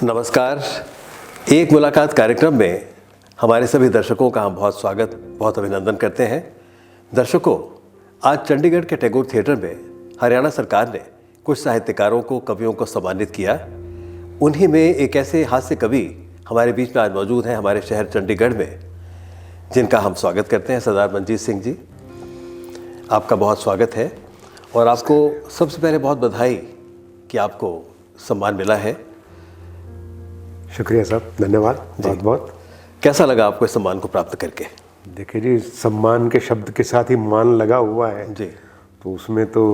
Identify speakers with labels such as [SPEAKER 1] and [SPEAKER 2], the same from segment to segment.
[SPEAKER 1] नमस्कार। एक मुलाकात कार्यक्रम में हमारे सभी दर्शकों का हम बहुत स्वागत, बहुत अभिनंदन करते हैं। दर्शकों, आज चंडीगढ़ के टैगोर थिएटर में हरियाणा सरकार ने कुछ साहित्यकारों को, कवियों को सम्मानित किया। उन्हीं में एक ऐसे हास्य कवि हमारे बीच में आज मौजूद हैं, हमारे शहर चंडीगढ़ में, जिनका हम स्वागत करते हैं। सरदार मंजीत सिंह जी, आपका बहुत स्वागत है और आपको सबसे पहले बहुत बधाई कि आपको सम्मान मिला है।
[SPEAKER 2] शुक्रिया साहब, धन्यवाद बहुत बहुत।
[SPEAKER 1] कैसा लगा आपको इस सम्मान को प्राप्त करके?
[SPEAKER 2] देखिए जी, सम्मान के शब्द के साथ ही मान लगा हुआ है
[SPEAKER 1] जी,
[SPEAKER 2] तो उसमें तो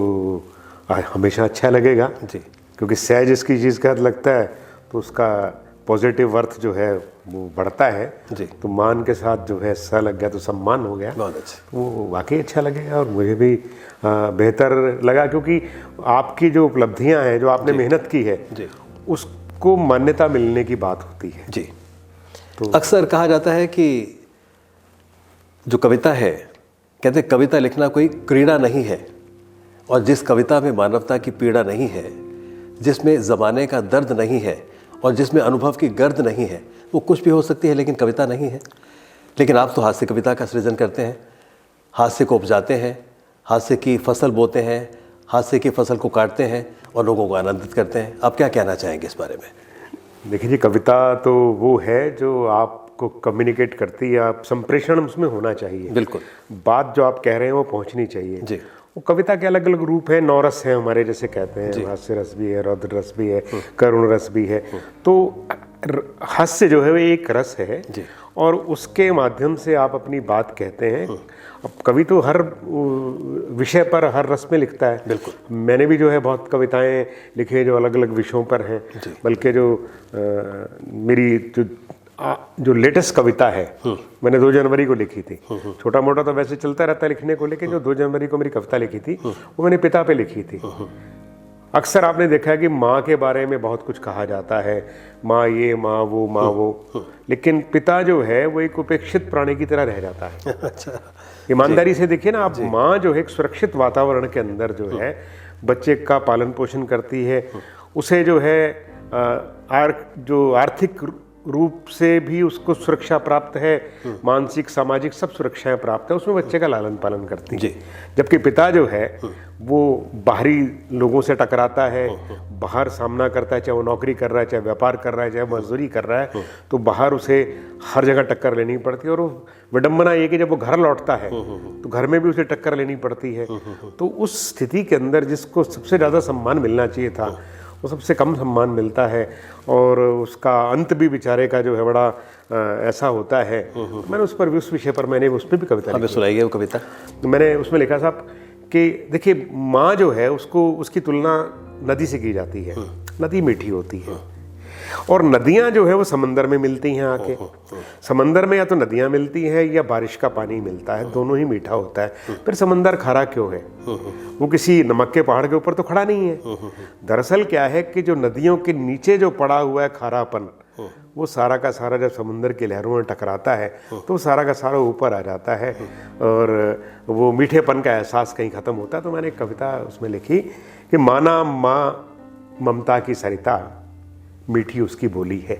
[SPEAKER 2] हमेशा अच्छा लगेगा
[SPEAKER 1] जी,
[SPEAKER 2] क्योंकि सहज इसकी चीज़ का लगता है तो उसका पॉजिटिव अर्थ जो है वो बढ़ता है
[SPEAKER 1] जी।
[SPEAKER 2] तो मान के साथ जो है स लग गया तो सम्मान हो गया।
[SPEAKER 1] बहुत अच्छा।
[SPEAKER 2] वो वाकई अच्छा लगेगा और मुझे भी बेहतर लगा क्योंकि आपकी जो उपलब्धियां हैं, जो आपने मेहनत की है,
[SPEAKER 1] जी,
[SPEAKER 2] उसको मान्यता मिलने की बात होती है।
[SPEAKER 1] जी। तो अक्सर कहा जाता है कि जो कविता है, कहते हैं कविता लिखना कोई क्रीड़ा नहीं है, और जिस कविता में मानवता की पीड़ा नहीं है, जिसमें ज़माने का दर्द नहीं है और जिसमें अनुभव की गर्द नहीं है, वो कुछ भी हो सकती है लेकिन कविता नहीं है। लेकिन आप तो हास्य कविता का सृजन करते हैं, हास्य को उपजाते हैं, हास्य की फसल बोते हैं, हास्य की फसल को काटते हैं और लोगों को आनंदित करते हैं। आप क्या कहना चाहेंगे इस बारे में?
[SPEAKER 2] देखिए जी, कविता तो वो है जो आपको कम्युनिकेट करती है, आप संप्रेषण उसमें होना चाहिए।
[SPEAKER 1] बिल्कुल।
[SPEAKER 2] बात जो आप कह रहे हैं वो पहुंचनी चाहिए
[SPEAKER 1] जी।
[SPEAKER 2] वो कविता के अलग अलग रूप हैं, 9 रस हैं हमारे, जैसे कहते हैं, हास्य रस भी है, रौद्र रस भी है, करुण रस भी है। तो हास्य जो है वो एक रस है
[SPEAKER 1] जी।
[SPEAKER 2] और उसके माध्यम से आप अपनी बात कहते हैं। अब कवि तो हर विषय पर, हर रस में लिखता है।
[SPEAKER 1] बिल्कुल। मैंने
[SPEAKER 2] मैंने भी जो है बहुत कविताएं लिखी हैं जो अलग अलग विषयों पर हैं। बल्कि जो मेरी जो लेटेस्ट कविता है, मैंने 2 जनवरी को लिखी थी। छोटा मोटा तो वैसे चलता रहता है लिखने को, लेकिन जो 2 जनवरी को मेरी कविता लिखी थी वो मैंने पिता पे लिखी थी। अक्सर आपने देखा है कि माँ के बारे में बहुत कुछ कहा जाता है, माँ ये, माँ वो, लेकिन पिता जो है वो एक उपेक्षित प्राणी की तरह रह जाता है।
[SPEAKER 1] अच्छा।
[SPEAKER 2] ईमानदारी से देखिए ना आप, माँ जो है एक सुरक्षित वातावरण के अंदर जो है बच्चे का पालन पोषण करती है, उसे जो है जो आर्थिक रूप से भी उसको सुरक्षा प्राप्त है, मानसिक सामाजिक सब सुरक्षाएं प्राप्त है, उसमें बच्चे का लालन पालन करती है। जबकि पिता जो है वो बाहरी लोगों से टकराता है, बाहर सामना करता है, चाहे वो नौकरी कर रहा है, चाहे व्यापार कर रहा है, चाहे मजदूरी कर रहा है, तो बाहर उसे हर जगह टक्कर लेनी पड़ती है। और वो विडंबना ये कि जब वो घर लौटता है तो घर में भी उसे टक्कर लेनी पड़ती है। तो उस स्थिति के अंदर जिसको सबसे ज़्यादा सम्मान मिलना चाहिए था वो सबसे कम सम्मान मिलता है और उसका अंत भी बेचारे का जो है बड़ा ऐसा होता है। तो मैंने उस विषय पर मैंने उस पर भी कविता
[SPEAKER 1] हमें सुनाइए वो कविता।
[SPEAKER 2] तो मैंने उसमें लिखा साहब कि देखिए, माँ जो है उसको, उसकी तुलना नदी से की जाती है। नदी मीठी होती है और नदियाँ जो है वो समंदर में मिलती हैं आके। समंदर में या तो नदियाँ मिलती हैं या बारिश का पानी मिलता है, दोनों ही मीठा होता है। फिर समंदर खारा क्यों है? वो किसी नमक के पहाड़ के ऊपर तो खड़ा नहीं है। दरअसल क्या है कि जो नदियों के नीचे जो पड़ा हुआ है खारापन, वो सारा का सारा जब समुद्र की लहरों में टकराता है तो वो सारा का सारा ऊपर आ जाता है और वो मीठेपन का एहसास कहीं ख़त्म होता है। तो मैंने एक कविता उसमें लिखी कि माना माँ ममता की सरिता, मीठी उसकी बोली है।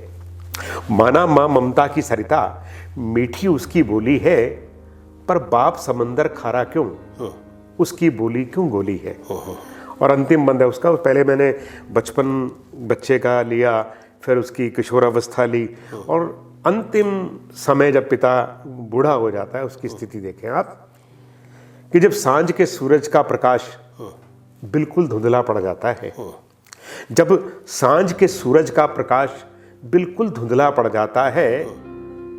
[SPEAKER 2] माना माँ ममता की सरिता, मीठी उसकी बोली है, पर बाप समंदर खारा क्यों, उसकी बोली क्यों गोली है। और अंतिम बंद है उसका। पहले मैंने बचपन बच्चे का लिया, फिर उसकी किशोरावस्था ली और अंतिम समय जब पिता बूढ़ा हो जाता है उसकी स्थिति देखें आप कि जब सांझ के सूरज का प्रकाश बिल्कुल धुंधला पड़ जाता है, जब सांझ के सूरज का प्रकाश बिल्कुल धुंधला पड़ जाता है,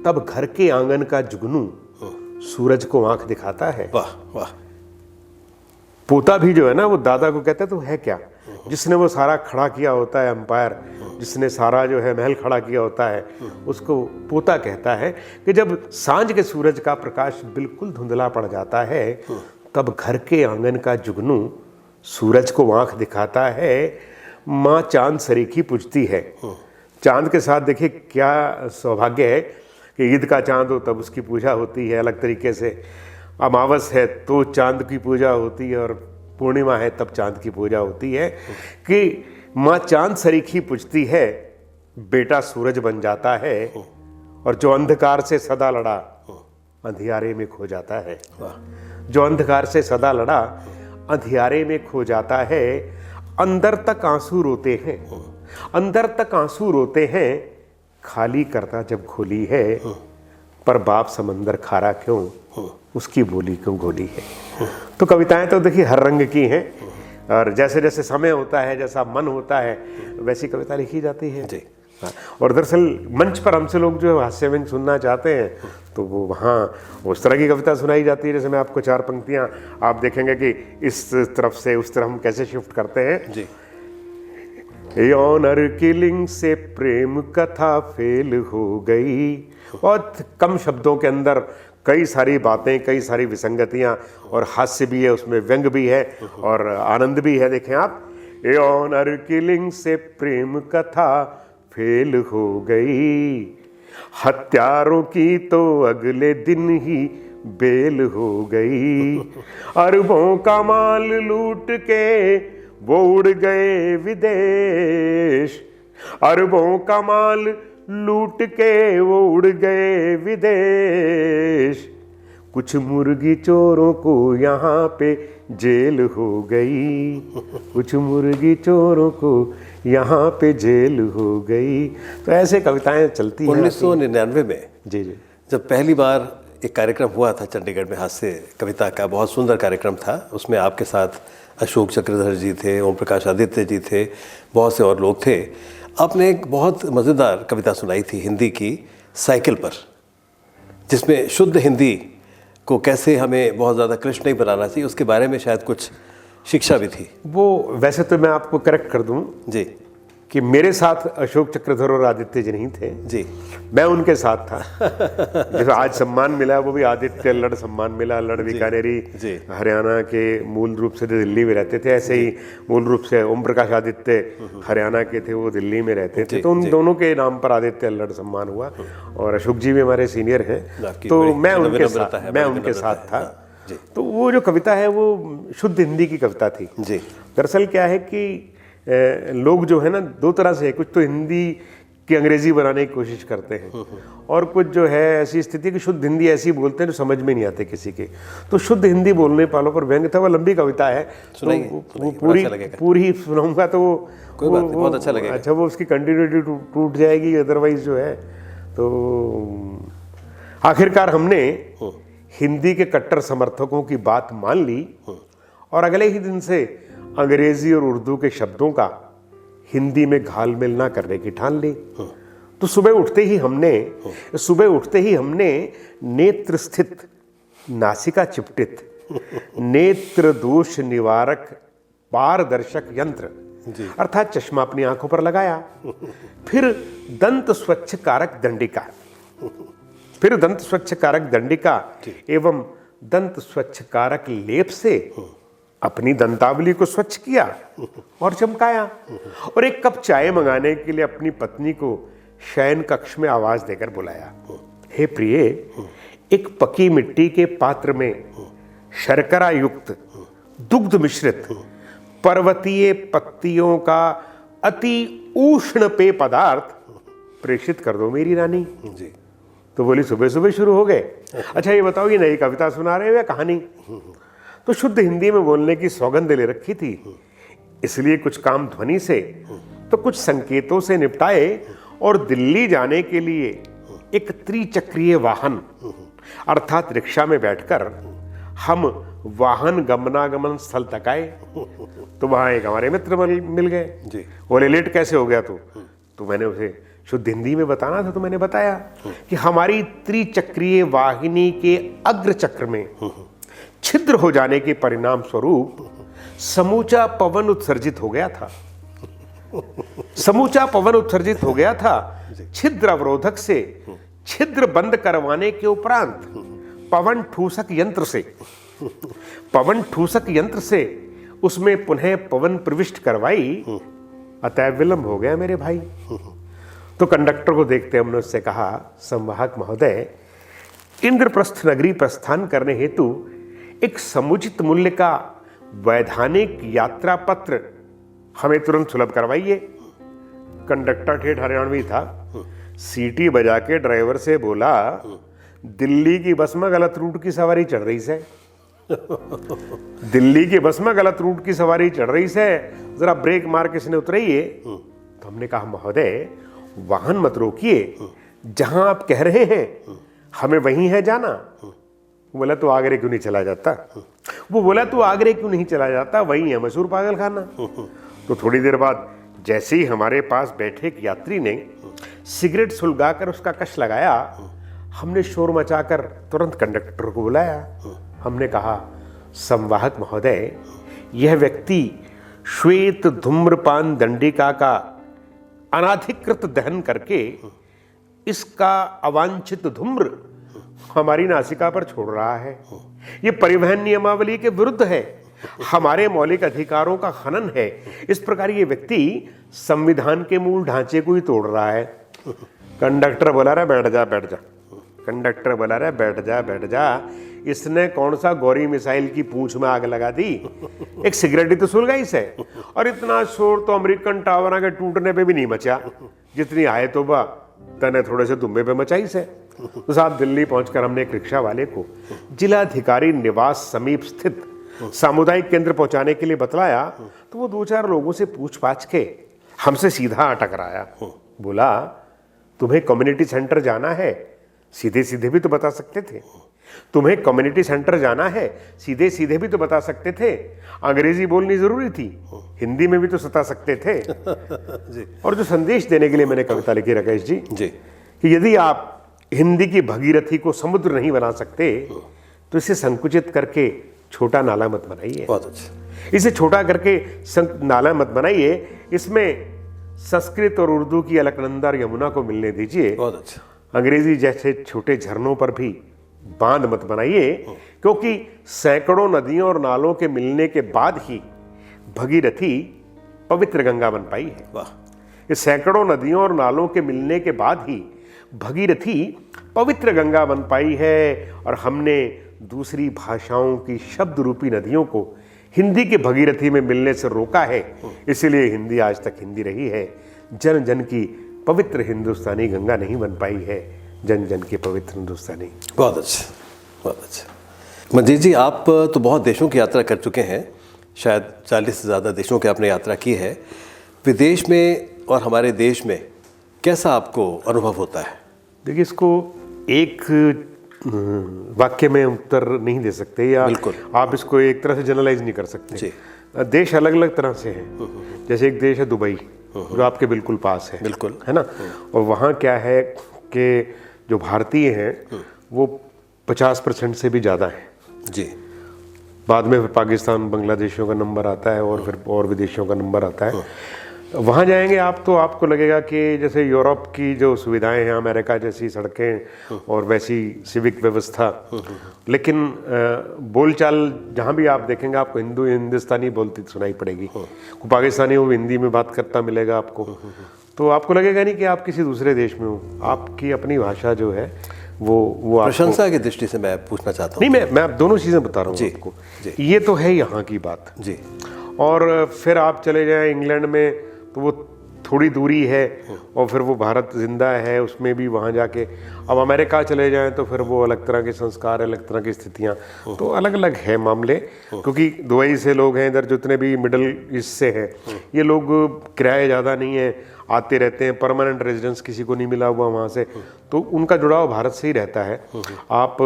[SPEAKER 2] तब घर के आंगन का जुगनू सूरज को आंख दिखाता है।
[SPEAKER 1] वाह वाह।
[SPEAKER 2] पोता भी जो है ना वो दादा को कहता है तो है क्या, जिसने वो सारा खड़ा किया होता है अंपायर, जिसने सारा जो है महल खड़ा किया होता है, उसको पोता कहता है कि जब सांझ के सूरज का प्रकाश बिल्कुल धुंधला पड़ जाता है, तब घर के आंगन का जुगनू सूरज को आंख दिखाता है। माँ चांद सरीखी पूजती है। चांद के साथ देखिए क्या सौभाग्य है कि ईद का चांद हो तब उसकी पूजा होती है अलग तरीके से, अमावस है तो चांद की पूजा होती है और पूर्णिमा है तब चांद की पूजा होती है कि माँ चांद सरीखी पूजती है, बेटा सूरज बन जाता है, और जो अंधकार से सदा लड़ा अंधियारे में खो जाता है। जो अंधकार से सदा लड़ा अंधियारे में खो जाता है, अंदर तक आंसू रोते हैं, अंदर तक आंसू रोते हैं, खाली करता जब खोली है, पर बाप समंदर खारा क्यों, उसकी बोली क्यों गोली है। तो कविताएं तो देखिए हर रंग की हैं, और जैसे जैसे समय होता है, जैसा मन होता है, वैसी कविता लिखी जाती है जी। और दरअसल मंच पर हमसे लोग जो हास्य व्यंग सुनना चाहते हैं, तो वो वहाँ उस तरह की कविता सुनाई जाती है। जैसे मैं आपको 4 पंक्तियाँ, आप देखेंगे कि इस तरफ से उस तरफ हम कैसे शिफ्ट करते हैं
[SPEAKER 1] जी।
[SPEAKER 2] ऑनर किलिंग से प्रेम कथा फेल हो गई। बहुत कम शब्दों के अंदर कई सारी बातें, कई सारी विसंगतियां, और हास्य भी है उसमें, व्यंग भी है और आनंद भी है। देखें आप, ऑनर किलिंग से प्रेम कथा फेल हो गई, हत्यारों की तो अगले दिन ही बेल हो गई, अरबों का माल लूट के वो उड़ गए विदेश, अरबों का माल लूट के वो उड़ गए विदेश, कुछ मुर्गी चोरों को यहाँ पे जेल हो गई, कुछ मुर्गी चोरों को यहाँ पे जेल हो गई। तो ऐसे कविताएं चलती हैं।
[SPEAKER 1] 1999 में
[SPEAKER 2] जी जी,
[SPEAKER 1] जब पहली बार एक कार्यक्रम हुआ था चंडीगढ़ में, हास्य कविता का बहुत सुंदर कार्यक्रम था। उसमें आपके साथ अशोक चक्रधर जी थे, ओम प्रकाश आदित्य जी थे, बहुत से और लोग थे। आपने एक बहुत मज़ेदार कविता सुनाई थी हिंदी की, साइकिल पर, जिसमें शुद्ध हिंदी को कैसे हमें बहुत ज़्यादा क्लिष्ट नहीं बनाना चाहिए, उसके बारे में शायद कुछ शिक्षा भी थी।
[SPEAKER 2] वो वैसे तो मैं आपको करेक्ट कर दूं
[SPEAKER 1] जी
[SPEAKER 2] कि मेरे साथ अशोक चक्रधर और आदित्य जी नहीं थे
[SPEAKER 1] जी,
[SPEAKER 2] मैं उनके साथ था। जैसे आज सम्मान मिला, वो भी आदित्य लड़ सम्मान मिला, लड़ बीकानेरी हरियाणा के मूल रूप से दिल्ली में रहते थे। ऐसे ही मूल रूप से ओम प्रकाश आदित्य हरियाणा के थे, वो दिल्ली में रहते थे। तो उन दोनों के नाम पर आदित्य लड़ सम्मान हुआ, और अशोक जी भी हमारे सीनियर हैं, तो मैं उनके साथ था। तो वो जो कविता है वो शुद्ध हिंदी की कविता थी
[SPEAKER 1] जी।
[SPEAKER 2] दरअसल क्या है कि लोग जो है ना, 2 तरह से, कुछ तो हिंदी की अंग्रेजी बनाने की कोशिश करते हैं, और कुछ जो है ऐसी स्थिति कि शुद्ध हिंदी ऐसी बोलते हैं जो समझ में नहीं आते किसी के। तो शुद्ध हिंदी बोलने वालों पर व्यंग था। वो लंबी कविता है, तो वो पूरी सुनाऊंगा तो
[SPEAKER 1] कोई बात नहीं, बहुत अच्छा लगेगा।
[SPEAKER 2] अच्छा, वो उसकी कंटिन्यूटी टूट जाएगी अदरवाइज जो है। तो आखिरकार हमने हिंदी के कट्टर समर्थकों की बात मान ली, और अगले ही दिन से अंग्रेजी और उर्दू के शब्दों का हिंदी में घालमेल ना करने की ठान ली। तो सुबह उठते ही हमने नेत्र स्थित नासिका चिपटित नेत्र दोष निवारक पारदर्शक यंत्र अर्थात चश्मा अपनी आंखों पर लगाया, फिर दंत स्वच्छ कारक दंडिका एवं दंत स्वच्छ कारक लेप से अपनी दंतावली को स्वच्छ किया और चमकाया, और एक कप चाय मंगाने के लिए अपनी पत्नी को शयन कक्ष में आवाज देकर बुलाया। हे प्रिय, एक पकी मिट्टी के पात्र में शर्करा युक्त दुग्ध मिश्रित पर्वतीय पत्तियों का अति उष्ण पेय पदार्थ प्रेषित कर दो मेरी रानी जी। तो बोली सुबह सुबह शुरू हो गए। अच्छा ये बताओ, ये नई कविता सुना रहे हो या कहानी? तो शुद्ध हिंदी में बोलने की सौगंध ले रखी थी, इसलिए कुछ काम ध्वनि से तो कुछ संकेतों से निपटाए, और दिल्ली जाने के लिए एक त्रिचक्रीय वाहन अर्थात रिक्शा में बैठकर हम वाहन गमनागमन स्थल तक आए। तो वहां एक हमारे मित्र मिल गए। बोले लेट कैसे हो गया तू? तो मैंने उसे शुद्ध हिंदी में बताना था, तो मैंने बताया कि हमारी त्रिचक्रीय वाहिनी के अग्र चक्र में छिद्र हो जाने के परिणाम स्वरूप समूचा पवन उत्सर्जित हो गया था। छिद्र अवरोधक से छिद्र बंद करवाने के उपरांत पवन ठूसक यंत्र से उसमें पुनः पवन प्रविष्ट करवाई, अतः विलंब हो गया मेरे भाई। तो कंडक्टर को देखते हमने उससे कहा, संवाहक महोदय, इंद्रप्रस्थ नगरी प्रस्थान करने हेतु एक समुचित मूल्य का वैधानिक यात्रा पत्र हमें तुरंत सुलभ करवाइए। कंडक्टर ठेठ हरियाणवी था, सीटी बजा के ड्राइवर से बोला, दिल्ली की बस में गलत रूट की सवारी चढ़ रही से, दिल्ली की बस में गलत रूट की सवारी चढ़ रही से, जरा ब्रेक मार के इसने उतराइए। तो हमने कहा, महोदय वाहन मत रोकिए, जहां आप कह रहे हैं हमें वहीं है जाना। बोला तो आगरे क्यों नहीं चला जाता? वो बोला तो आगरे क्यों नहीं चला जाता, वहीं है मशहूर पागल खाना। तो थोड़ी देर बाद जैसे ही हमारे पास बैठे एक यात्री ने सिगरेट सुलगाकर उसका कश लगाया, हमने शोर मचाकर तुरंत कंडक्टर को बुलाया। हमने कहा, संवाहक महोदय, यह व्यक्ति श्वेत धूम्रपान दंडिका का अनाधिकृत दहन करके इसका अवांछित धूम्र हमारी नासिका पर छोड़ रहा है। यह परिवहन नियमावली के विरुद्ध है, हमारे मौलिक अधिकारों का हनन है। इस प्रकार ये व्यक्ति संविधान के मूल ढांचे को ही तोड़ रहा है। कंडक्टर बोला रहा, बैठ जा बैठ जा। कंडक्टर बोला रहा, बैठ जा बैठ जा। इसने कौन सा गौरी मिसाइल की पूंछ में आग लगा दी, एक सिगरेट ही तो सुलगाई से। और इतना शोर तो अमेरिकन टावर के टूटने पे भी नहीं मचा, जितनी आए तो बा तने थोड़े से दुम्बे पे मचाई से। तो साहब दिल्ली पहुंचकर हमने एक रिक्शा वाले को जिलाधिकारी निवास समीप स्थित सामुदायिक केंद्र पहुंचाने के लिए बतलाया। तो वो 2-4 लोगों से पूछ पाछ के हमसे सीधा टकराया। बोला, तुम्हें कम्युनिटी सेंटर जाना है? सीधे सीधे भी तो बता सकते थे। तुम्हें कम्युनिटी सेंटर जाना है, सीधे सीधे भी तो बता सकते थे। अंग्रेजी बोलनी जरूरी थी, हिंदी में भी तो सता सकते थे। जी। और जो संदेश देने के लिए मैंने कविता लिखी राकेश जी, कि यदि आप हिंदी की भगीरथी को समुद्र नहीं बना सकते तो इसे संकुचित करके छोटा नाला मत बनाइए।
[SPEAKER 1] बहुत अच्छा।
[SPEAKER 2] इसे छोटा करके नाला मत बनाइए, इसमें संस्कृत और उर्दू की अलकनंदा और यमुना को मिलने दीजिए।
[SPEAKER 1] बहुत अच्छा।
[SPEAKER 2] अंग्रेजी जैसे छोटे झरनों पर भी बांध मत बनाइए, क्योंकि सैकड़ों नदियों और नालों के मिलने के बाद ही भगीरथी पवित्र गंगा बन पाई है।
[SPEAKER 1] वाह।
[SPEAKER 2] इस सैकड़ों नदियों और नालों के मिलने के बाद ही भगीरथी पवित्र गंगा बन पाई है। और हमने दूसरी भाषाओं की शब्द रूपी नदियों को हिंदी के भगीरथी में मिलने से रोका है। इसीलिए हिंदी आज तक हिंदी रही है। जन जन की पवित्र हिंदुस्तानी गंगा नहीं बन पाई है, जन जन की पवित्र हिंदुस्तानी।
[SPEAKER 1] बहुत अच्छा, बहुत अच्छा। मंजीत जी, आप तो बहुत देशों की यात्रा कर चुके हैं, शायद 40 से ज़्यादा देशों की आपने यात्रा की है। विदेश में और हमारे देश में कैसा आपको अनुभव होता है?
[SPEAKER 2] देखिए, इसको एक वाक्य में उत्तर नहीं दे सकते, या आप इसको एक तरह से जनरलाइज नहीं कर सकते जी। देश अलग अलग तरह से हैं। जैसे एक देश है दुबई, जो आपके बिल्कुल पास है,
[SPEAKER 1] बिल्कुल,
[SPEAKER 2] है ना। और वहाँ क्या है कि जो भारतीय हैं वो 50% से भी ज़्यादा हैं
[SPEAKER 1] जी।
[SPEAKER 2] बाद में फिर पाकिस्तान, बांग्लादेशियों का नंबर आता है, और फिर और विदेशियों का नंबर आता है। वहाँ जाएंगे आप तो आपको लगेगा कि जैसे यूरोप की जो सुविधाएं हैं, अमेरिका जैसी सड़कें और वैसी सिविक व्यवस्था, लेकिन बोलचाल जहाँ भी आप देखेंगे आपको हिंदुस्तानी बोलती सुनाई पड़ेगी। पाकिस्तानी वो हिंदी में बात करता मिलेगा आपको, तो आपको लगेगा नहीं कि आप किसी दूसरे देश में हो। आपकी अपनी भाषा जो है वो
[SPEAKER 1] प्रशंसा की दृष्टि से मैं पूछना चाहता हूँ।
[SPEAKER 2] नहीं, मैं दोनों चीज़ें बता रहा हूँ आपको। ये तो है यहाँ की बात
[SPEAKER 1] जी।
[SPEAKER 2] और फिर आप चले जाएं इंग्लैंड में, तो वो थोड़ी दूरी है, और फिर वो भारत जिंदा है उसमें भी वहाँ जाके। अब अमेरिका चले जाएं तो फिर वो अलग तरह के संस्कार, अलग तरह की स्थितियाँ, तो अलग अलग है मामले। क्योंकि दुबई से लोग हैं इधर, जितने भी मिडल ईस्ट से हैं, ये लोग किराए ज़्यादा नहीं है, आते रहते हैं, परमानेंट रेजिडेंस किसी को नहीं मिला हुआ वहाँ से, तो उनका जुड़ाव भारत से ही रहता है। आप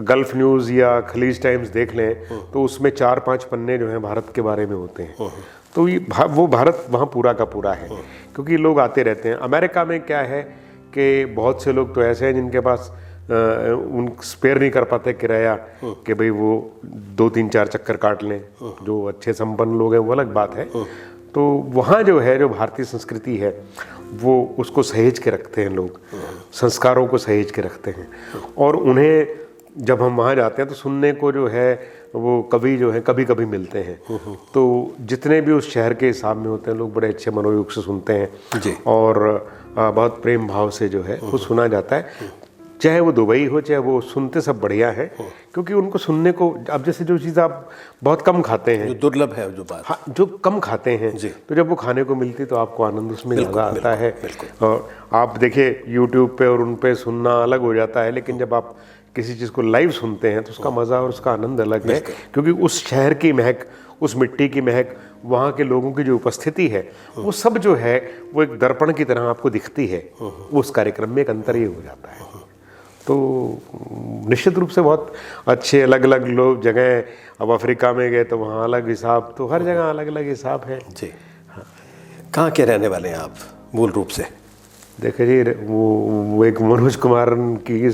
[SPEAKER 2] गल्फ न्यूज़ या खलीज टाइम्स देख लें तो उसमें 4-5 पन्ने जो हैं भारत के बारे में होते हैं। तो ये वो भारत वहाँ पूरा का पूरा है, क्योंकि लोग आते रहते हैं। अमेरिका में क्या है कि बहुत से लोग तो ऐसे हैं जिनके पास उन स्पेयर नहीं कर पाते किराया, कि भाई वो 2-3-4 चक्कर काट लें। जो अच्छे संपन्न लोग हैं वो अलग बात है। तो वहाँ जो है, जो भारतीय संस्कृति है, वो उसको सहेज के रखते हैं लोग, संस्कारों को सहेज के रखते हैं। और उन्हें जब हम वहाँ जाते हैं तो सुनने को जो है वो कवि जो है कभी कभी मिलते हैं। तो जितने भी उस शहर के हिसाब में होते हैं लोग बड़े अच्छे मनोयोग से सुनते हैं जी। और बहुत प्रेम भाव से जो है वो सुना जाता है। चाहे वो दुबई हो चाहे वो, सुनते सब बढ़िया है, क्योंकि उनको सुनने को, अब जैसे जो चीज़ आप बहुत कम खाते हैं,
[SPEAKER 1] जो दुर्लभ है जो बात,
[SPEAKER 2] हाँ, जो कम खाते हैं,
[SPEAKER 1] जी।
[SPEAKER 2] तो जब वो खाने को मिलती तो आपको आनंद उसमें
[SPEAKER 1] बिल्कुल,
[SPEAKER 2] ज़्यादा आता है।
[SPEAKER 1] बिल्कुल।
[SPEAKER 2] और आप देखिए यूट्यूब पे और उन पे सुनना अलग हो जाता है, लेकिन जब आप किसी चीज़ को लाइव सुनते हैं तो उसका मज़ा और उसका आनंद अलग है, क्योंकि उस शहर की महक, उस मिट्टी की महक, वहाँ के लोगों की जो उपस्थिति है, वो सब जो है वो एक दर्पण की तरह आपको दिखती है। उस कार्यक्रम में एक अंतर ये हो जाता है। तो निश्चित रूप से बहुत अच्छे अलग अलग लोग जगह, अब अफ्रीका में गए तो वहाँ अलग हिसाब, तो हर जगह अलग अलग हिसाब है।
[SPEAKER 1] जी। हाँ, कहाँ के रहने वाले हैं आप मूल रूप से?
[SPEAKER 2] देखिए जी, वो एक मनोज कुमार की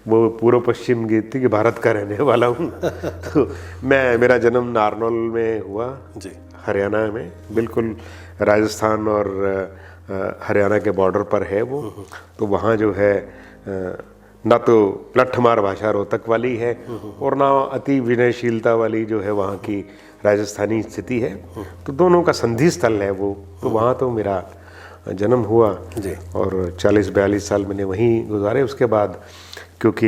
[SPEAKER 2] वो पूर्व पश्चिम गीत थी कि भारत का रहने वाला हूँ। तो मेरा जन्म नारनौल में हुआ
[SPEAKER 1] जी,
[SPEAKER 2] हरियाणा में, बिल्कुल राजस्थान और हरियाणा के बॉर्डर पर है वो। तो वहाँ जो है ना तो लट्ठमार भाषा रोहतक वाली है और ना अति विनयशीलता वाली जो है वहाँ की राजस्थानी स्थिति है। तो दोनों का संधि स्थल है वो। तो वहाँ तो मेरा जन्म हुआ
[SPEAKER 1] जी।
[SPEAKER 2] और 40-42 साल मैंने वहीं गुजारे। उसके बाद क्योंकि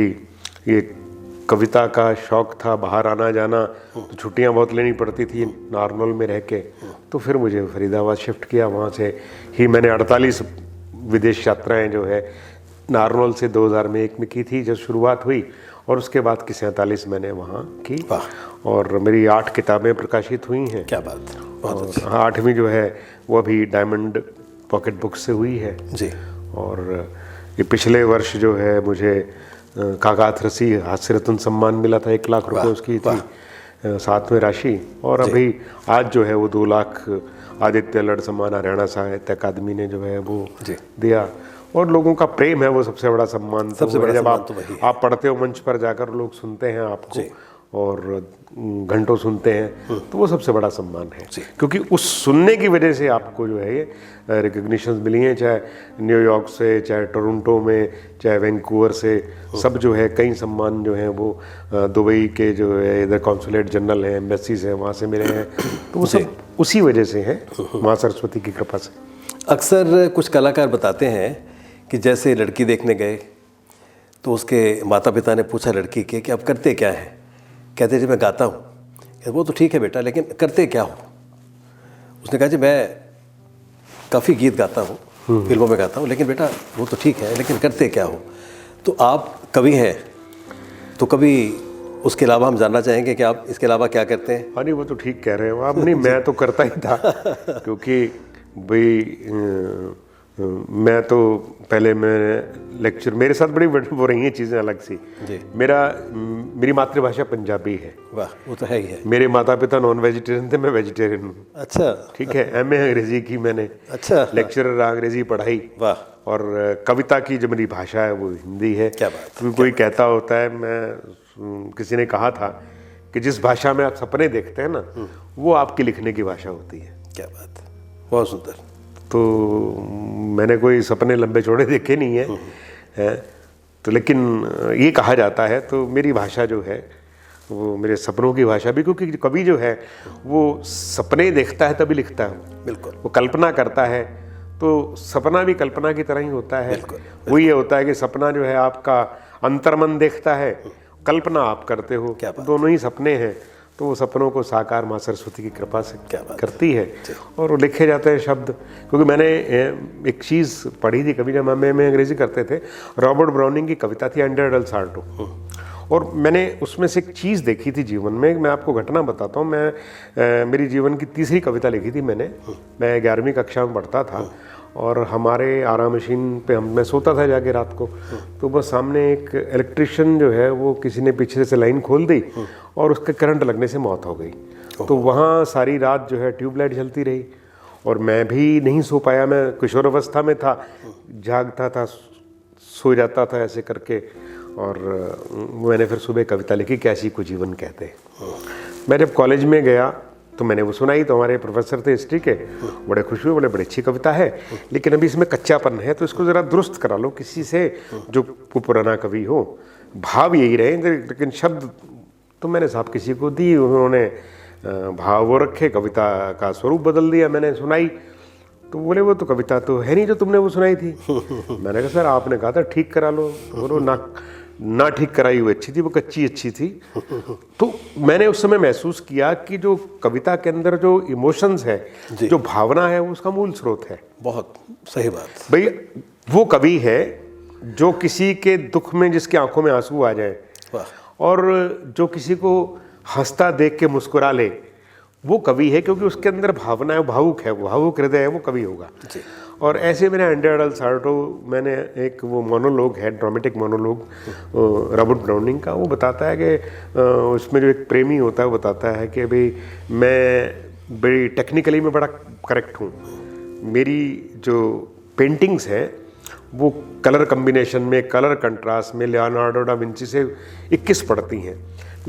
[SPEAKER 2] ये कविता का शौक़ था, बाहर आना जाना, तो छुट्टियां बहुत लेनी पड़ती थी नारनौल में रह के, तो फिर मुझे फरीदाबाद शिफ्ट किया। वहाँ से ही मैंने 48 विदेश यात्राएं जो है नारनौल से 2001 में की थी जब शुरुआत हुई, और उसके बाद की 47 मैंने वहाँ की। और मेरी 8 किताबें प्रकाशित हुई हैं।
[SPEAKER 1] क्या बात, बहुत अच्छी।
[SPEAKER 2] 8वीं जो है वो अभी डायमंड पॉकेट बुक से हुई है
[SPEAKER 1] जी।
[SPEAKER 2] और ये पिछले वर्ष जो है मुझे कागात रसी हास्य रत्न सम्मान मिला था, 1 लाख रुपए उसकी थी 7वें राशि। और अभी आज जो है वो 2 लाख आदित्य लड़ सम्मान हरियाणा साहित्य अकादमी ने जो है वो दिया। और लोगों का प्रेम है वो सबसे बड़ा सम्मान। सबसे बड़ा जब आप पढ़ते हो मंच पर जाकर, लोग सुनते हैं आपको और घंटों सुनते हैं, तो वो सबसे बड़ा सम्मान है। क्योंकि उस सुनने की वजह से आपको जो है ये रिकग्निशंस मिली हैं, चाहे न्यूयॉर्क से, चाहे टोरंटो में, चाहे वैंकूवर से, सब जो है कई सम्मान जो हैं वो दुबई के जो है इधर कॉन्सुलेट जनरल हैं, एम्बेसीज हैं, वहाँ से मिले हैं। तो वो सब उसी वजह से है, माँ सरस्वती की कृपा से।
[SPEAKER 1] अक्सर कुछ कलाकार बताते हैं कि जैसे लड़की देखने गए तो उसके माता पिता ने पूछा लड़की के कि अब करते क्या है? कहते जी मैं गाता हूँ। वो तो ठीक है बेटा, लेकिन करते क्या हो? उसने कहा जी मैं काफ़ी गीत गाता हूँ, फिल्मों में गाता हूँ, लेकिन बेटा वो तो ठीक है, लेकिन करते क्या हो? तो आप कवि हैं, तो कभी उसके अलावा हम जानना चाहेंगे कि आप इसके अलावा क्या करते हैं?
[SPEAKER 2] हाँ नहीं, वो तो ठीक कह रहे हो आप। नहीं, मैं तो करता ही था, क्योंकि भाई मैं तो पहले मैं लेक्चर, मेरे साथ बड़ी वो रही हैं चीज़ें अलग सी। मेरी मातृभाषा पंजाबी है।
[SPEAKER 1] वाह, वो तो है ही है।
[SPEAKER 2] मेरे माता पिता नॉन वेजिटेरियन थे, मैं वेजिटेरियन हूँ।
[SPEAKER 1] अच्छा,
[SPEAKER 2] ठीक है। MA अंग्रेजी की मैंने।
[SPEAKER 1] अच्छा,
[SPEAKER 2] लेक्चरर अंग्रेजी पढ़ाई।
[SPEAKER 1] वाह।
[SPEAKER 2] और कविता की जो मेरी भाषा है वो हिंदी है।
[SPEAKER 1] क्या बात।
[SPEAKER 2] तो कोई कहता होता है, मैं किसी ने कहा था कि जिस भाषा में आप सपने देखते हैं ना, वो आपकी लिखने की भाषा होती है।
[SPEAKER 1] क्या बात, बहुत सुंदर।
[SPEAKER 2] तो मैंने कोई सपने लंबे चौड़े देखे नहीं है, तो लेकिन ये कहा जाता है, तो मेरी भाषा जो है वो मेरे सपनों की भाषा भी, क्योंकि कवि जो है वो सपने देखता है तभी लिखता है।
[SPEAKER 1] बिल्कुल।
[SPEAKER 2] वो कल्पना करता है, तो सपना भी कल्पना की तरह ही होता है। वो ये होता है कि सपना जो है आपका अंतर्मन देखता है, कल्पना आप करते हो, दोनों ही सपने हैं। तो वो सपनों को साकार माँ सरस्वती की कृपा से करती है और वो लिखे जाते हैं शब्द। क्योंकि मैंने एक चीज़ पढ़ी थी कभी, जब मैं अंग्रेजी करते थे, रॉबर्ट ब्राउनिंग की कविता थी अंडर डल साल्टो, और मैंने उसमें से एक चीज़ देखी थी जीवन में। मैं आपको घटना बताता हूँ। मैं मेरी जीवन की 3री कविता लिखी थी मैंने। मैं 11वीं कक्षा में पढ़ता था और हमारे आराम मशीन पे मैं सोता था जाके रात को, तो बस सामने एक इलेक्ट्रिशियन जो है वो किसी ने पीछे से लाइन खोल दी और उसके करंट लगने से मौत हो गई। तो वहाँ सारी रात जो है ट्यूबलाइट जलती रही और मैं भी नहीं सो पाया। मैं किशोर अवस्था में था, जागता था, सो जाता था ऐसे करके। और मैंने फिर सुबह कविता लिखी, कैसी को जीवन कहते हैं। मैं जब कॉलेज में गया तो मैंने वो सुनाई, तो हमारे प्रोफेसर थे हिस्ट्री के, बड़े खुश हुए, बड़ी अच्छी कविता है, लेकिन अभी इसमें कच्चापन है, तो इसको ज़रा दुरुस्त करा लो किसी से जो पुराना कवि हो। भाव यही रहे लेकिन शब्द। तो मैंने साहब किसी को दी, उन्होंने भाव वो रखे, कविता का स्वरूप बदल दिया। मैंने सुनाई तो बोले वो तो कविता तो है नहीं जो तुमने वो सुनाई थी। मैंने कहा सर आपने कहा था ठीक करा लो। बोलो ना ठीक कराई हुई अच्छी थी, वो कच्ची अच्छी थी। तो मैंने उस समय महसूस किया कि जो कविता के अंदर जो इमोशंस है, जो भावना है, वो उसका मूल स्रोत है।
[SPEAKER 1] बहुत सही बात
[SPEAKER 2] भाई वो कवि है जो किसी के दुख में जिसकी आंखों में आंसू आ जाए और जो किसी को हंसता देख के मुस्कुरा ले, वो कवि है, क्योंकि उसके अंदर भावना है, भावुक है, वो भावुक हृदय है, वो कवि होगा। और ऐसे मैंने एंडर्डल सार्टो, मैंने एक वो मोनोलॉग है, ड्रामेटिक मोनोलॉग रॉबर्ट ब्राउनिंग का, वो बताता है कि उसमें जो एक प्रेमी होता है वो बताता है कि भाई मैं बड़ी टेक्निकली मैं बड़ा करेक्ट हूँ, मेरी जो पेंटिंग्स हैं वो कलर कम्बिनेशन में, कलर कंट्रास्ट में लियोनार्डो डा विंची से 21 पड़ती हैं,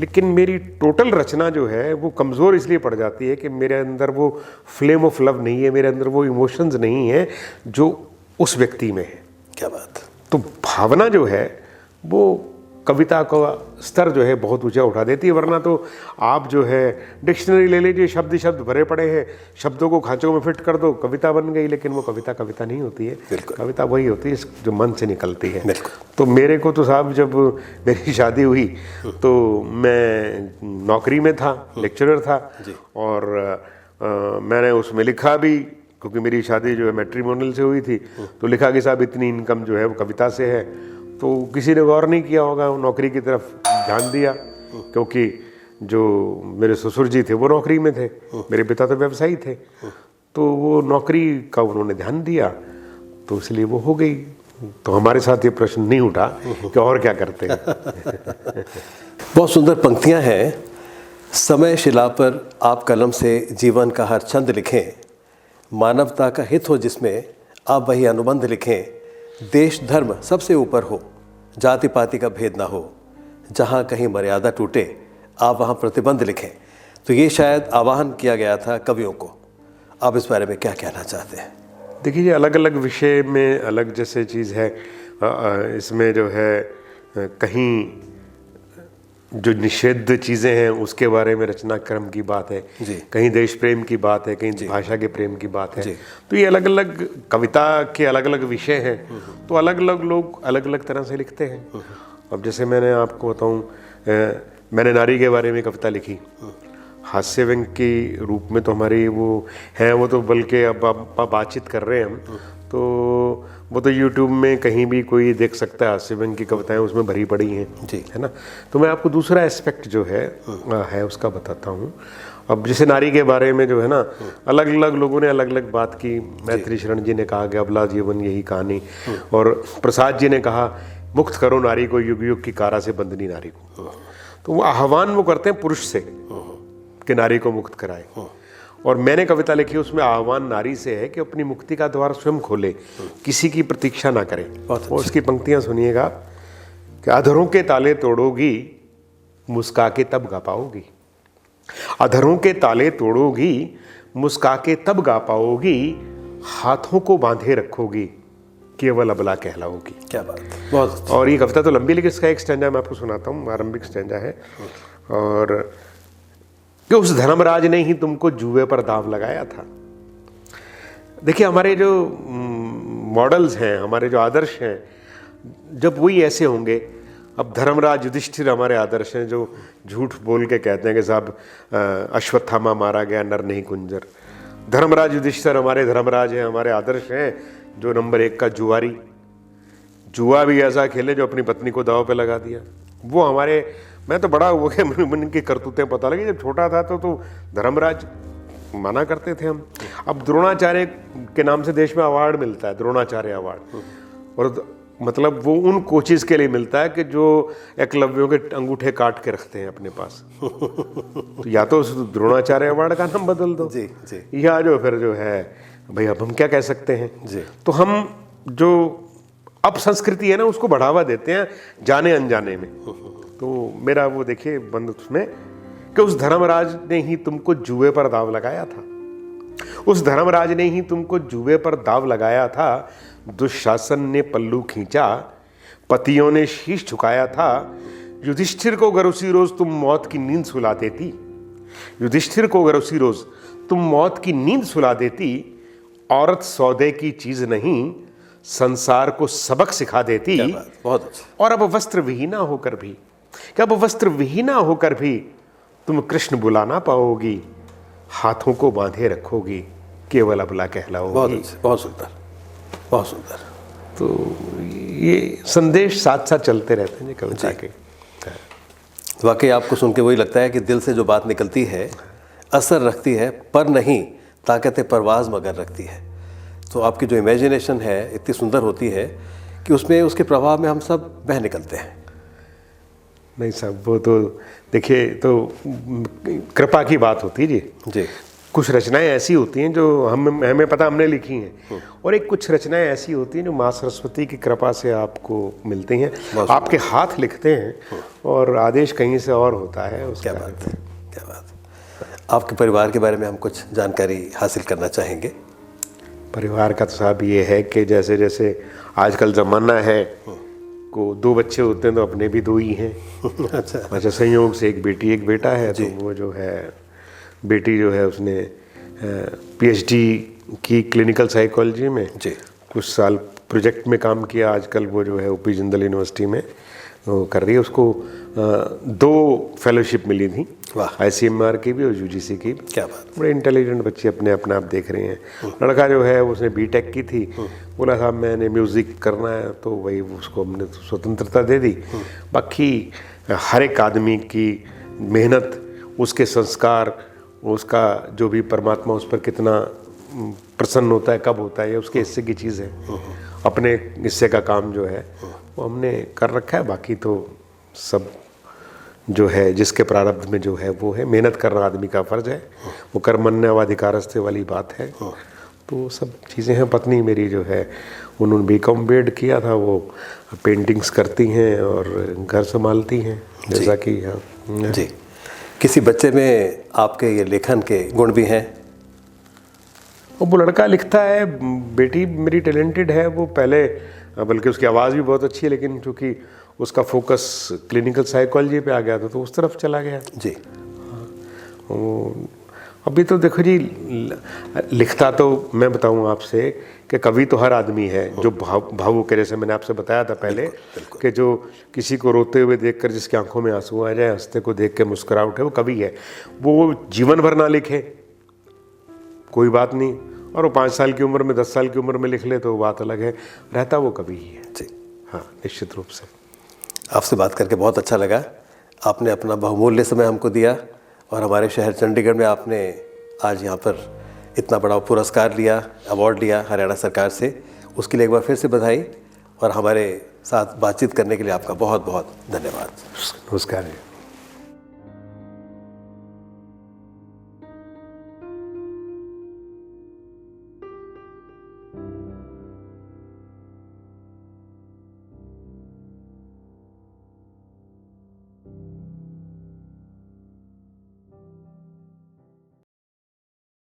[SPEAKER 2] लेकिन मेरी टोटल रचना जो है वो कमज़ोर इसलिए पड़ जाती है कि मेरे अंदर वो फ्लेम ऑफ लव नहीं है, मेरे अंदर वो इमोशंस नहीं है जो उस व्यक्ति में है।
[SPEAKER 1] क्या बात।
[SPEAKER 2] तो भावना जो है वो कविता का स्तर जो है बहुत ऊंचा उठा देती है। वरना तो आप जो है डिक्शनरी ले लीजिए, शब्द शब्द भरे पड़े हैं, शब्दों को खांचों में फिट कर दो, कविता बन गई, लेकिन वो कविता नहीं होती है। कविता वही होती है जो मन से निकलती है। तो मेरे को तो साहब जब मेरी शादी हुई तो मैं नौकरी में था, लेक्चरर था, और मैंने उसमें लिखा भी, क्योंकि मेरी शादी जो है मैट्रिमोनियल से हुई थी, तो लिखा कि साहब इतनी इनकम जो है वो कविता से है। तो किसी ने गौर नहीं किया होगा, नौकरी की तरफ ध्यान दिया, क्योंकि जो मेरे ससुर जी थे वो नौकरी में थे, मेरे पिता तो व्यवसायी थे, तो वो नौकरी का उन्होंने ध्यान दिया, तो इसलिए वो हो गई। तो हमारे साथ ये प्रश्न नहीं उठा कि और क्या करते हैं।
[SPEAKER 1] बहुत सुंदर पंक्तियां हैं। समय शिला पर आप कलम से जीवन का हर छंद लिखें, मानवता का हित हो जिसमें आप वही अनुबंध लिखें, देश धर्म सबसे ऊपर हो, जाति पाति का भेद ना हो, जहाँ कहीं मर्यादा टूटे आप वहाँ प्रतिबंध लिखें। तो ये शायद आह्वान किया गया था कवियों को। आप इस बारे में क्या कहना चाहते हैं?
[SPEAKER 2] देखिए, अलग अलग विषय में अलग जैसे चीज़ है। इसमें जो है कहीं जो निषिद्ध चीज़ें हैं उसके बारे में रचना क्रम की बात है, कहीं देश प्रेम की बात है, कहीं भाषा के प्रेम की बात है। तो ये अलग अलग कविता के अलग अलग विषय हैं, तो अलग अलग लोग अलग अलग तरह से लिखते हैं। अब जैसे मैंने आपको बताऊं, मैंने नारी के बारे में कविता लिखी, हास्य व्यंग के रूप में तो हमारी वो है, वो तो बल्कि अब बातचीत कर रहे हैं हम, तो वो तो YouTube में कहीं भी कोई देख सकता है, हास्य व्यंग की कविताएं उसमें भरी पड़ी हैं, है ना। तो मैं आपको दूसरा एस्पेक्ट जो है उसका बताता हूँ। अब जैसे नारी के बारे में जो है ना, अलग अलग लोगों ने अलग अलग बात की। मैत्री शरण जी ने कहा कि अबला जीवन यही कहानी, और प्रसाद जी ने कहा मुक्त करो नारी को, युग युग की कारा से बंधनी नारी को। तो वो आह्वान वो करते हैं पुरुष से कि नारी को मुक्त कराए, और मैंने कविता लिखी उसमें आह्वान नारी से है कि अपनी मुक्ति का द्वार स्वयं खोले, किसी की प्रतीक्षा ना करे। और उसकी पंक्तियां सुनिएगा कि अधरों के ताले तोड़ोगी, मुस्का के तब गा पाओगी। अधरों के ताले तोड़ोगी, मुस्का के तब गा पाओगी, हाथों को बांधे रखोगी, केवल अबला कहलाओगी।
[SPEAKER 1] क्या बात, बहुत।
[SPEAKER 2] और ये कविता तो लंबी, लेकिन इसका एक स्टैंजा मैं आपको सुनाता हूँ, आरंभिक स्टैंजा है। और कि उस धर्मराज ने ही तुमको जुए पर दाव लगाया था। देखिए, हमारे जो मॉडल्स हैं, हमारे जो आदर्श हैं, जब वही ऐसे होंगे। अब धर्मराज युधिष्ठिर हमारे आदर्श हैं, जो झूठ बोल के कहते हैं कि साहब अश्वत्थामा मारा गया, नर नहीं कुंजर। धर्मराज युधिष्ठिर हमारे धर्मराज हैं, हमारे आदर्श हैं। जो नंबर 1 का जुआरी, जुआ भी ऐसा खेले जो अपनी पत्नी को दाव पे लगा दिया, वो हमारे। मैं तो बड़ा वो के मन की करतूतें पता लगी। जब छोटा था तो धर्मराज माना करते थे हम। अब द्रोणाचार्य के नाम से देश में अवार्ड मिलता है, द्रोणाचार्य अवार्ड, और मतलब वो उन कोचेस के लिए मिलता है कि जो एकलव्यों के अंगूठे काट के रखते हैं अपने पास। तो या तो उस द्रोणाचार्य अवार्ड का नाम बदल दो, या जो फिर जो है भाई, अब हम क्या कह सकते हैं। तो हम जो अब संस्कृति है ना, उसको बढ़ावा देते हैं जाने अनजाने में। तो मेरा वो देखिए बंद उसमें कि उस धर्मराज ने ही तुमको जुए पर दाव लगाया था, उस धर्मराज ने ही तुमको जुए पर दाव लगाया था। दुशासन ने पल्लू खींचा, पतियों ने शीश झुकाया था। युधिष्ठिर को अगर उसी रोज तुम मौत की नींद सुला देती, युधिष्ठिर को अगर उसी रोज तुम मौत की नींद सुला देती, औरत सौदे की चीज नहीं, संसार को सबक सिखा देती।
[SPEAKER 1] क्या बात, बहुत अच्छा।
[SPEAKER 2] और अब वस्त्र विहीना होकर भी, कि अब वस्त्र विहीना होकर भी तुम कृष्ण बुला ना पाओगी, हाथों को बांधे रखोगी, केवल अबला कहलाओगी।
[SPEAKER 1] बहुत अच्छा, बहुत सुंदर, बहुत सुंदर।
[SPEAKER 2] तो ये संदेश साथ साथ चलते रहते हैं जी कविता के।
[SPEAKER 1] वाकई आपको सुन के वही लगता है कि दिल से जो बात निकलती है असर रखती है, पर नहीं ताकत परवाज़ मगर रखती है। तो आपकी जो इमेजिनेशन है इतनी सुंदर होती है कि उसमें उसके प्रभाव में हम सब बह निकलते हैं।
[SPEAKER 2] नहीं साहब, वो तो देखिए, तो कृपा की बात होती है जी।
[SPEAKER 1] जी,
[SPEAKER 2] कुछ रचनाएं ऐसी होती हैं जो हमें पता हमने लिखी हैं, और एक कुछ रचनाएं ऐसी होती हैं जो माँ सरस्वती की कृपा से आपको मिलती हैं, आपके हाथ लिखते हैं और आदेश कहीं से और होता है उसका।
[SPEAKER 1] क्या बात है, क्या बात है। आपके परिवार के बारे में हम कुछ जानकारी हासिल करना चाहेंगे।
[SPEAKER 2] परिवार का तो साहब ये है कि जैसे जैसे आजकल ज़माना है, को 2 बच्चे होते हैं तो अपने भी 2 ही हैं। अच्छा, संयोग से एक बेटी एक बेटा है, तो वो जो है बेटी जो है उसने पीएचडी की क्लिनिकल साइकोलॉजी में
[SPEAKER 1] जी,
[SPEAKER 2] कुछ साल प्रोजेक्ट में काम किया। आजकल वो जो है ओपी जिंदल यूनिवर्सिटी में वो कर रही है। उसको 2 फेलोशिप मिली थी, ICMR की भी और UGC की भी।
[SPEAKER 1] क्या बात।
[SPEAKER 2] बड़े इंटेलिजेंट बच्चे अपने आप देख रहे हैं। लड़का जो है उसने बीटेक की थी, बोला साहब मैंने म्यूज़िक करना है, तो वही उसको हमने स्वतंत्रता दे दी। बाकी हर एक आदमी की मेहनत, उसके संस्कार, उसका जो भी परमात्मा उस पर कितना प्रसन्न होता है, कब होता है, ये उसके हिस्से की चीज़ है। अपने हिस्से का काम जो है वो हमने कर रखा है। बाकी तो सब जो है जिसके प्रारब्ध में जो है वो है, मेहनत करना आदमी का फर्ज है। वो कर्मण्येवाधिकारस्ते वाली बात है। तो सब चीज़ें हैं। पत्नी मेरी जो है उन्होंने BCom B.Ed किया था, वो पेंटिंग्स करती हैं और घर संभालती हैं, जैसा कि
[SPEAKER 1] जी। किसी बच्चे में आपके ये लेखन के गुण भी हैं?
[SPEAKER 2] वो लड़का लिखता है, बेटी मेरी टैलेंटेड है। वो पहले, बल्कि उसकी आवाज़ भी बहुत अच्छी है, लेकिन चूँकि उसका फोकस क्लिनिकल साइकोलॉजी पे आ गया था तो उस तरफ चला गया
[SPEAKER 1] जी।
[SPEAKER 2] अभी तो देखो जी, लिखता तो मैं बताऊं आपसे कि कवि तो हर आदमी है जो भावुक है। जैसे मैंने आपसे बताया था पहले कि जो किसी को रोते हुए देखकर जिसकी आंखों में आंसू आ जाए, हंसते को देख के मुस्कुरा उठे, वो कवि है। वो जीवन भर ना लिखे कोई बात नहीं, और वो 5 साल की उम्र में 10 साल की उम्र में लिख ले तो वो बात अलग है, रहता वो कवि ही है
[SPEAKER 1] जी।
[SPEAKER 2] हाँ, निश्चित रूप से।
[SPEAKER 1] आपसे बात करके बहुत अच्छा लगा। आपने अपना बहुमूल्य समय हमको दिया और हमारे शहर चंडीगढ़ में आपने आज यहाँ पर इतना बड़ा पुरस्कार लिया, अवार्ड लिया हरियाणा सरकार से। उसके लिए एक बार फिर से बधाई, और हमारे साथ बातचीत करने के लिए आपका बहुत बहुत धन्यवाद।
[SPEAKER 2] नमस्कार।